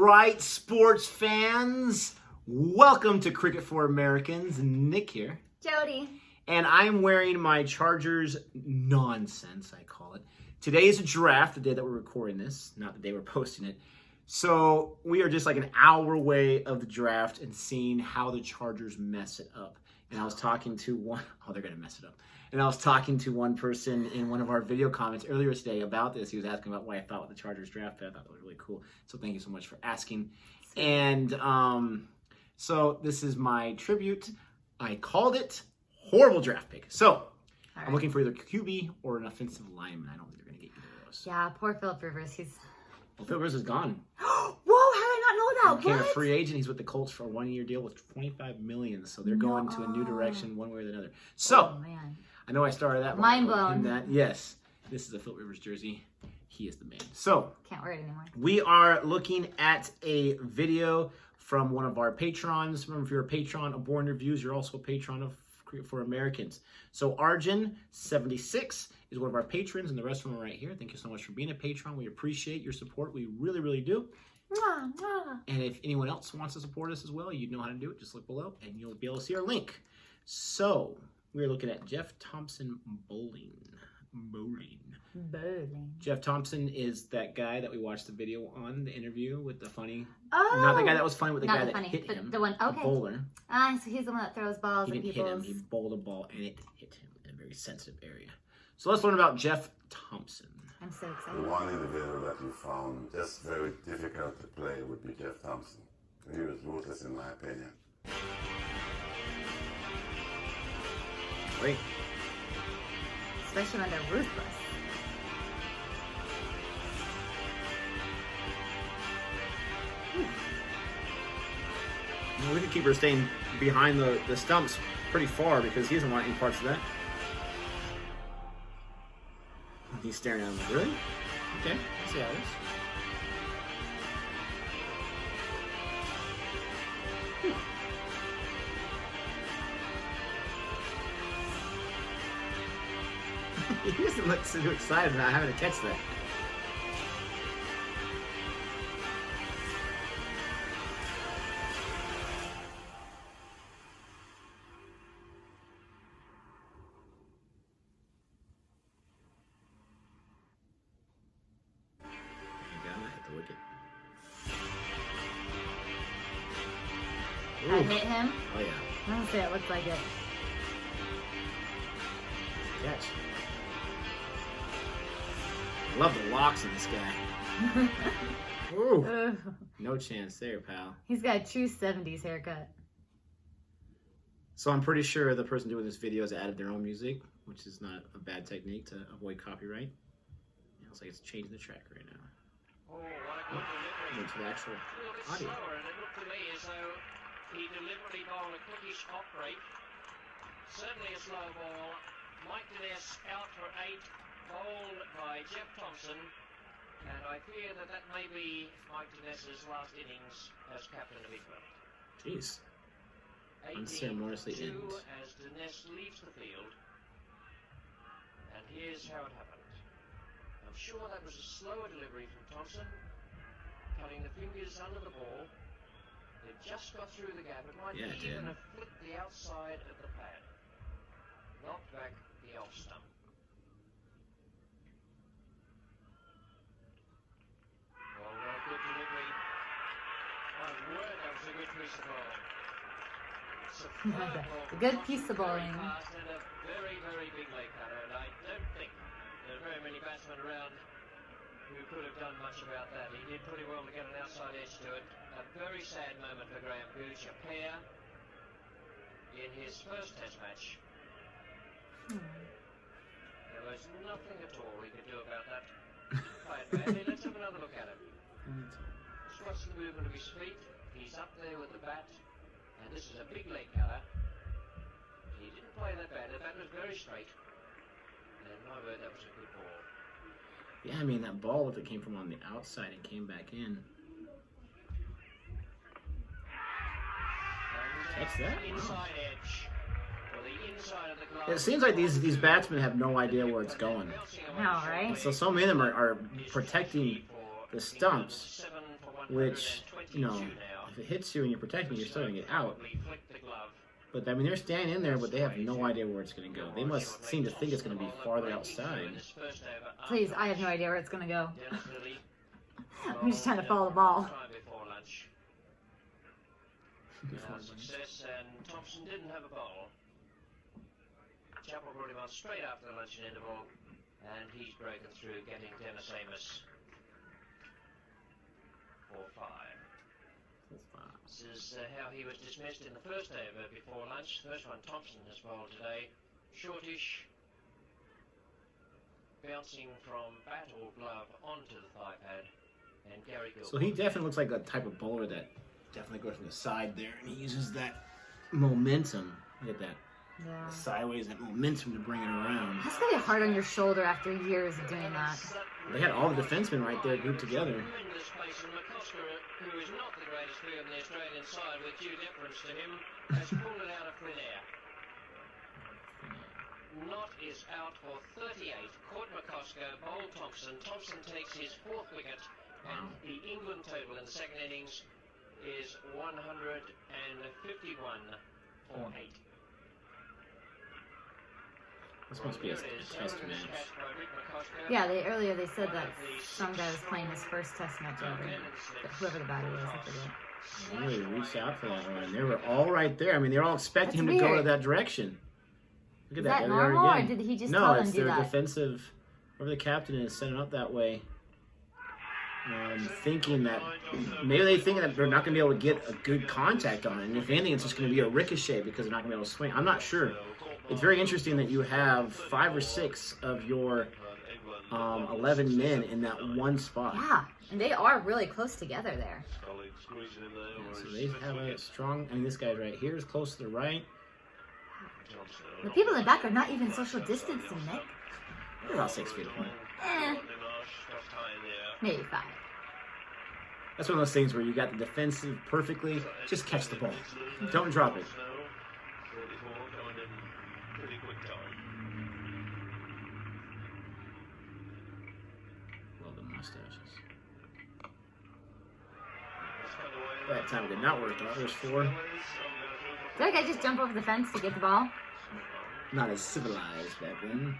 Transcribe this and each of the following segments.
right, sports fans. Welcome to Cricket for Americans. Nick here. Jody. And I'm wearing my Chargers nonsense, I call it. Today is a draft, the day that we're recording this, not the day we're posting it. So we are just like an hour away of the draft and seeing how the Chargers mess it up. And I was talking to they're going to mess it up. And I was talking to one person in one of our video comments earlier today about this. He was asking about what I thought with the Chargers draft. I thought that was really cool. So thank you so much for asking. And so this is my tribute. I called it horrible draft pick. So I'm looking for either QB or an offensive lineman. I don't think they're going to get either of those. Yeah, poor Philip Rivers. Well, Philip Rivers is gone. Whoa, how did I not know that? He became a free agent. He's with the Colts for a one-year deal with $25 million. So they're going to a new direction one way or the other. So man. I know I started that. Mind blown. Yes, this is a Philip Rivers jersey. He is the man. So can't wear it anymore. We are looking at a video from one of our patrons. Remember, if you're a patron of Boring Reviews, you're also a patron of Cricket for Americans. So Arjun76 is one of our patrons, and the rest of them are right here. Thank you so much for being a patron. We appreciate your support. We really, really do. Mwah, mwah. And if anyone else wants to support us as well, you know how to do it. Just look below, and you'll be able to see our link. So we're looking at Jeff Thompson bowling. Jeff Thompson is that guy that we watched the video on, the interview with the funny. Oh, not the guy that was funny, with the guy that funny. hit him. The one, okay. The bowler. So he's the one that throws balls He at didn't people. hit him. He bowled a ball, and it hit him in a very sensitive area. So let's learn about Jeff Thompson. I'm so excited. The one individual that you found just very difficult to play would be Jeff Thompson. He was ruthless, in my opinion. Great. Especially when they're ruthless. The wicketkeeper is staying behind the stumps pretty far because he doesn't want any parts of that. He's staring at him like, really? Okay, let's see how it is. He doesn't look too excited about having to catch that. I hit him. Oh yeah. I don't say it looks like it. Catch. I love the locks in this guy. Ooh. No chance there, pal. He's got a true 70s haircut. So I'm pretty sure the person doing this video has added their own music, which is not a bad technique to avoid copyright. It looks like it's changing the track right now. Into the actual audio. He deliberately bowled a quickish hot break. Certainly a slow ball. Mike Diness out for 8, bowled by Jeff Thompson. And I fear that may be Mike Diness's last innings as captain of England. Jeez. Unceremoniously end. As Diness leaves the field. And here's how it happened. I'm sure that was a slower delivery from Thompson. Cutting the fingers under the ball. It just got through the gap. It might even have flipped the outside of the pad. Knocked back the off stump. Well, good delivery. My word, that was a good piece of bowling. A good piece of bowling. And a very, very big leg cutter. And I don't think there are very many batsmen around who could have done much about that. He did pretty well to get an outside edge to it. A very sad moment for Graham Gooch, a pair in his first test match. There was nothing at all he could do about that. Right, badly. Let's have another look at him. Just watch the movement of his feet. He's up there with the bat, and this is a big leg cutter. He didn't play that bad. The bat was very straight, and my word, that was a good ball. Yeah, I mean, that ball that came from on the outside and came back in. Catch that? Inside edge. It seems like these batsmen have no idea where it's going. No, right? So many of them are protecting the stumps, which you know, if it hits you and you're protecting, you're still going to get out. But, I mean, they're standing in there, but they have no idea where it's going to go. They must seem to think it's going to be farther outside. Please, I have no idea where it's going to go. I'm just trying to follow the ball. Success, and Thompson didn't have a bowl. Chappell brought him on straight after the luncheon interval, and he's broken through, getting Dennis Amos for 5. This is how he was dismissed in the first over before lunch. First one Thompson has bowled today. Shortish, bouncing from bat or glove onto the thigh pad, and Gary Gilbert. So he definitely looks like a type of bowler that definitely goes from the side there, and he uses that momentum. Look at that. Yeah. Sideways, that momentum to bring it around. That's going to be hard on your shoulder after years of doing that. They had all the defensemen right there grouped together. Who is not the greatest player on the Australian side, with due deference to him, has pulled it out of thin air. Knott is out for 38. Caught McCosker, bowled Thompson. Thompson takes his 4th wicket, and the England total in the second innings is 151 for 8. This must be a test match. Yeah, earlier they said that some guy was playing his first test match ever. Whoever the batter was, I forget. They really reached out for that one. They were all right there. I mean, they were all expecting him to go to that direction. Look at that. Is that normal, or did he just tell them to do that? No, it's their defensive. Whoever the captain is, set it up that way. Thinking that maybe they think that they're not going to be able to get a good contact on it. And if anything, it's just going to be a ricochet because they're not going to be able to swing. I'm not sure. It's very interesting that you have 5 or 6 of your 11 men in that one spot. Yeah, and they are really close together there. Yeah, so they have a strong. I mean, this guy's right here is close to the right. The people in the back are not even social distancing, Nick. They're about 6 feet apart. Maybe 5. That's one of those things where you got the defensive perfectly. Just catch the ball. Don't drop it. Love the mustaches. That time did not work out. There's 4. Did that guy just jump over the fence to get the ball? Not as civilized back then.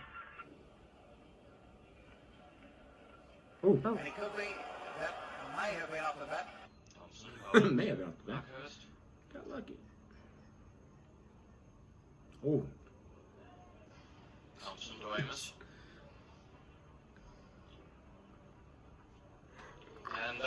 Oh. Oh. And it could be that may have been off the bat. May have been off the bat. Got lucky. Oh. Thompson to Amos.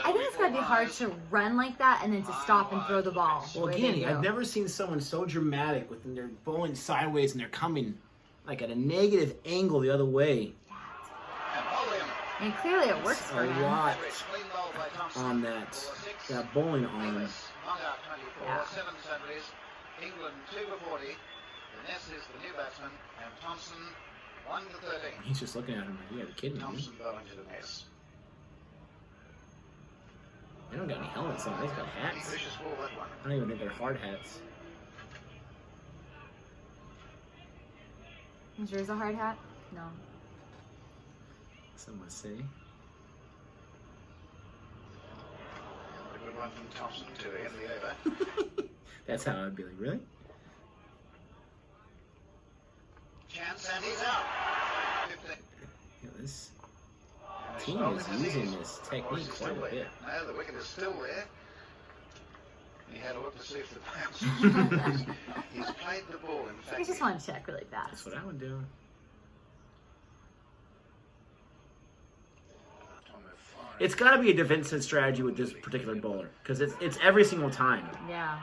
I think it's going to be hard to run like that and then to stop and throw the ball. Well, again, I've never seen someone so dramatic when they're bowling sideways and they're coming like at a negative angle the other way. And clearly it works for A him. lot on that bowling arm. Yeah. 7 centuries. England 2 for 40. The Ness is the new batsman, and Thompson 1 for 13. He's just looking at him like, you gotta be kidding me. Thompson bowling to the Ness. They don't got any helmets on. They've got hats. Vicious ball, that one. I don't even think they're hard hats. Is yours a hard hat? No. Some would say. A good one from Thompson to end the over. That's how I'd be like, really? Chance, and he's out. 15. Yeah, this team is using this technique quite a bit. No, the wicket is still there. He had a look to see if the bounce. He's played the ball, in fact. I just want to check really fast. That's what I would do. It's got to be a defensive strategy with this particular bowler because it's every single time. Yeah.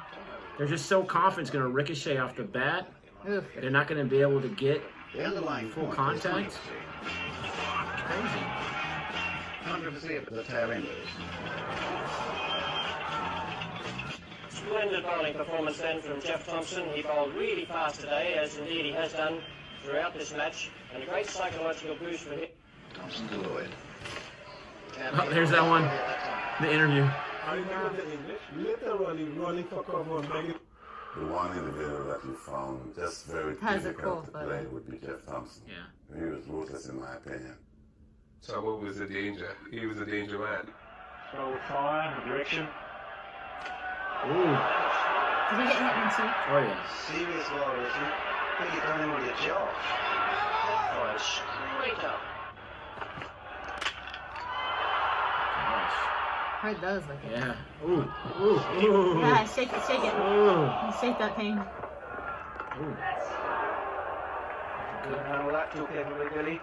They're just so confident it's going to ricochet off the bat. Oof. They're not going to be able to get The underlying full point contact. is Crazy. 100% at the tail end. Splendid bowling performance then from Jeff Thompson. He bowled really fast today, as indeed he has done throughout this match, and a great psychological boost for him. Thompson to Lloyd. Oh, there's that one. The interview. The one individual that you found just very Has a difficult cool to photo. play would be Jeff Thompson. Yeah. He was ruthless in my opinion. So what was the danger? He was a danger man. Throw fire, direction. Ooh. Did he get hit in the cheek? Oh, yeah. Serious violation. I think you've done him with a job. Fired straight up. Gosh. Heard those looking. Yeah. Ooh. Ooh. Ooh. Yeah, shake it, shake it. Ooh. Shake that pain. Ooh. Couldn't handle that too carefully, Billy.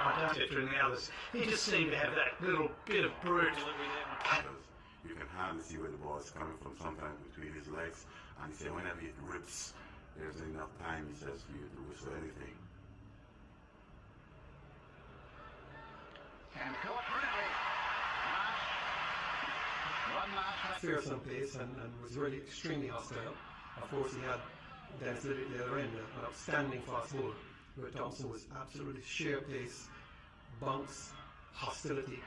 I don't get through the others. He just seemed to have that little bit of brute. You can hardly see where the ball is coming from sometimes between his legs. And he said whenever it rips, there's enough time, he says, for you to whistle anything. And caught brilliantly. Fierce on pace and was really extremely hostile. Of course, he had Dennis Liddy at the other end, an outstanding fast bowler, where Thompson was absolutely sheer pace, bounce, hostility.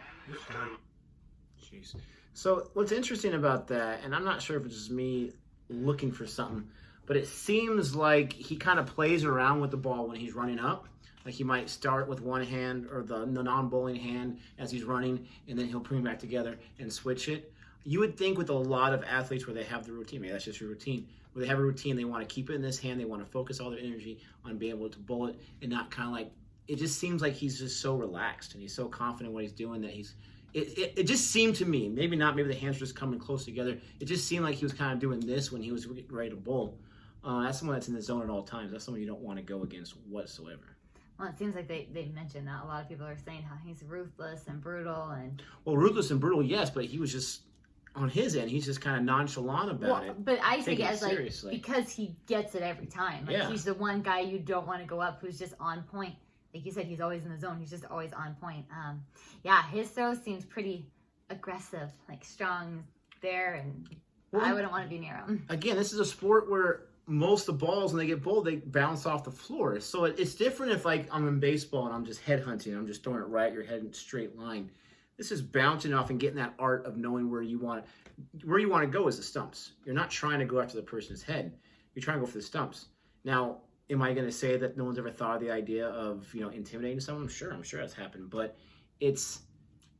Jeez. So what's interesting about that, and I'm not sure if it's just me looking for something, but it seems like he kind of plays around with the ball when he's running up. Like he might start with one hand or the non-bowling hand as he's running, and then he'll bring it back together and switch it. You would think with a lot of athletes where they have the routine, maybe that's just your routine, where they have a routine, they want to keep it in this hand, they want to focus all their energy on being able to bowl it and not kind of like, it just seems like he's just so relaxed and he's so confident in what he's doing that it just seemed to me, maybe not, maybe the hands were just coming close together, it just seemed like he was kind of doing this when he was ready to bowl. That's someone that's in the zone at all times. That's someone you don't want to go against whatsoever. Well, it seems like they mentioned that. A lot of people are saying how he's ruthless and brutal. Well, ruthless and brutal, yes, but he was just, on his end, he's just kind of nonchalant about it. But I take it as like, seriously. because he gets it every time. Like, Yeah. he's the one guy you don't want to go up who's just on point. Like you said, he's always in the zone. He's just always on point. Yeah, his throw seems pretty aggressive, like strong there, and I wouldn't want to be near him. Again, this is a sport where most of the balls, when they get bowled, they bounce off the floor. So it's different if, like, I'm in baseball and I'm just head hunting. I'm just throwing it right at your head in a straight line. This is bouncing off and getting that art of knowing where you want to go is the stumps. You're not trying to go after the person's head. You're trying to go for the stumps. Now, am I going to say that no one's ever thought of the idea of, intimidating someone? I'm sure that's happened, but it's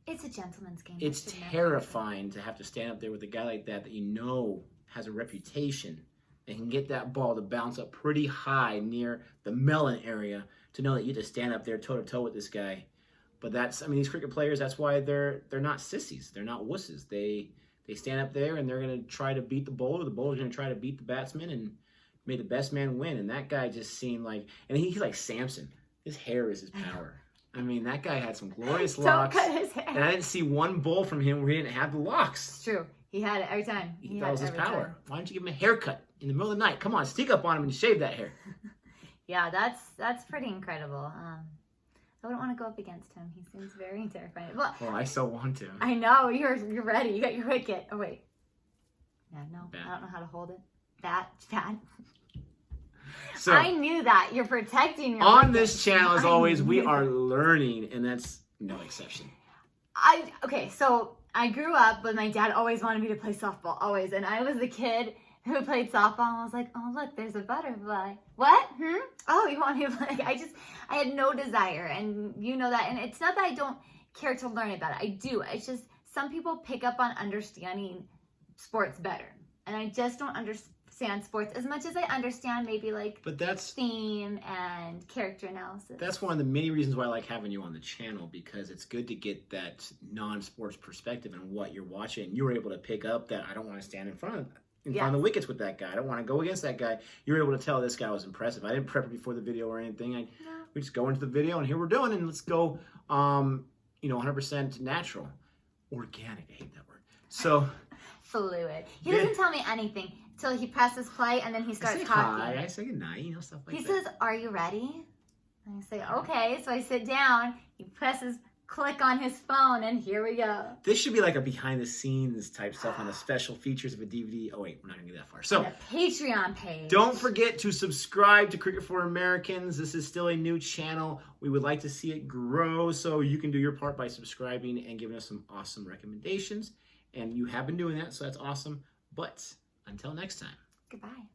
a gentleman's game. It's terrifying to have to stand up there with a guy like that has a reputation and can get that ball to bounce up pretty high near the melon area, to know that you just stand up there toe to toe with this guy. But these cricket players, that's why they're not sissies. They're not wusses. They stand up there and they're going to try to beat the bowler. The bowler's going to try to beat the batsman and may the best man win. And that guy just seemed like, and he's like Samson. His hair is his power. I mean, that guy had some glorious locks. Don't cut his hair. And I didn't see one bowl from him where he didn't have the locks. It's true. He had it every time. That was his power. Why don't you give him a haircut in the middle of the night? Come on, sneak up on him and shave that hair. Yeah, that's pretty incredible. I wouldn't want to go up against him. He seems very terrifying. Well, I so want to. I know. You're ready. You got your wicket. Oh, wait. Yeah, no. Bat. I don't know how to hold it. Bat. So, I knew that. You're protecting your on wicket. this channel, as I always, we knew are that. learning, and that's no exception. Okay, so I grew up, but my dad always wanted me to play softball, always. And I was the kid who played softball, and I was like, oh, look, there's a butterfly. What? Oh, you want me to play? I had no desire, and you know that. And it's not that I don't care to learn about it. I do. It's just some people pick up on understanding sports better. And I just don't understand sports as much as I understand maybe theme and character analysis. That's one of the many reasons why I like having you on the channel, because it's good to get that non-sports perspective and what you're watching. You were able to pick up that I don't want to stand in front of the wickets with that guy. I don't want to go against that guy. You were able to tell this guy was impressive. I didn't prep it before the video or anything. We just go into the video and here we're doing, and let's go 100% natural. Organic, I hate that word. So fluid. He doesn't tell me anything till he presses play, and then he starts talking. Hi, I say goodnight, stuff like that. He says, "Are you ready?" And I say, "Okay." So I sit down. He presses click on his phone, and here we go. This should be like a behind-the-scenes type stuff on the special features of a DVD. Oh wait, we're not gonna get that far. So on a Patreon page. Don't forget to subscribe to Cricket for Americans. This is still a new channel. We would like to see it grow, so you can do your part by subscribing and giving us some awesome recommendations. And you have been doing that, so that's awesome. But until next time. Goodbye.